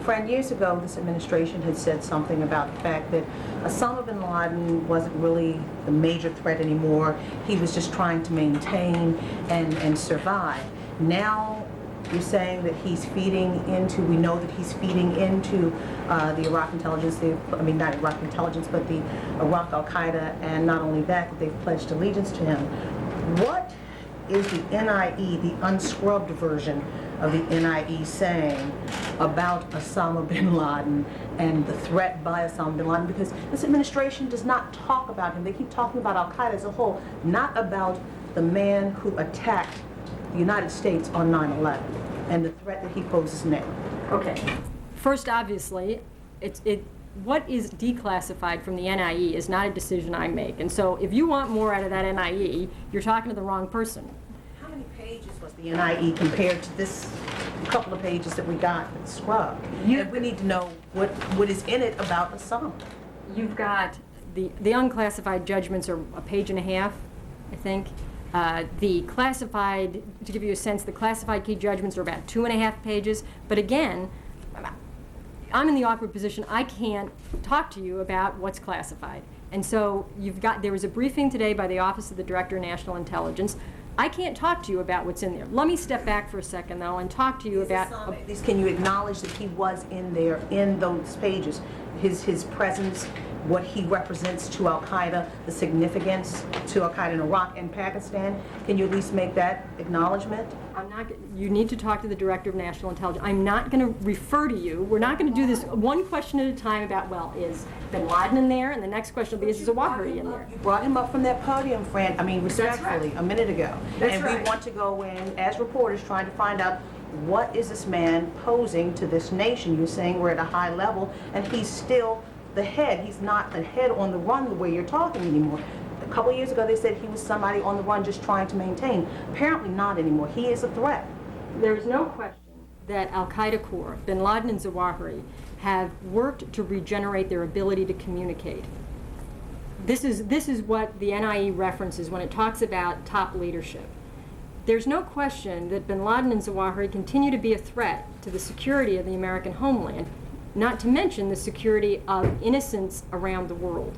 Friend, years ago, this administration had said something about the fact that Osama bin Laden wasn't really the major threat anymore. He was just trying to maintain and survive. Now, you're saying that he's feeding into, we know that he's feeding into the Iraq intelligence, not Iraq intelligence, but the Iraq al-Qaeda, and not only that, that they've pledged allegiance to him. What is the NIE, the unscrubbed version of the NIE, saying about Osama bin Laden and the threat by Osama bin Laden? Because this administration does not talk about him. They keep talking about al-Qaeda as a whole, not about the man who attacked the United States on 9/11 and the threat that he poses now. Okay. First, obviously, what is declassified from the NIE is not a decision I make. And so if you want more out of that NIE, you're talking to the wrong person. How many pages was the NIE compared to this couple of pages that we got scrubbed? And we need to know what is in it about Osama. You've got the unclassified judgments are a page and a half, I think. The classified, to give you a sense, the classified key judgments are about 2.5 pages. But again, I'm in the awkward position. I can't talk to you about what's classified. And so there was a briefing today by the Office of the Director of National Intelligence. I can't talk to you about what's in there. Let me step back for a second, though, and talk to you about... Can you acknowledge that he was in there, in those pages? His presence, what he represents to al-Qaeda, the significance to al-Qaeda in Iraq and Pakistan. Can you at least make that acknowledgement? You need to talk to the Director of National Intelligence. I'm not going to refer to you. We're not going to do this one question at a time about, well, is bin Laden in there? And the next question will be, is Zawahiri in there? You brought him up from that podium, Fran, respectfully, a minute ago. That's right. We want to go in, as reporters, trying to find out, what is this man posing to this nation? You're saying we're at a high level, and he's still the head. He's not the head on the run the way you're talking anymore. A couple of years ago, they said he was somebody on the run just trying to maintain. Apparently not anymore. He is a threat. There is no question that al-Qaeda core, bin Laden and Zawahiri, have worked to regenerate their ability to communicate. This is what the NIE references when it talks about top leadership. There's no question that bin Laden and Zawahiri continue to be a threat to the security of the American homeland, not to mention the security of innocents around the world.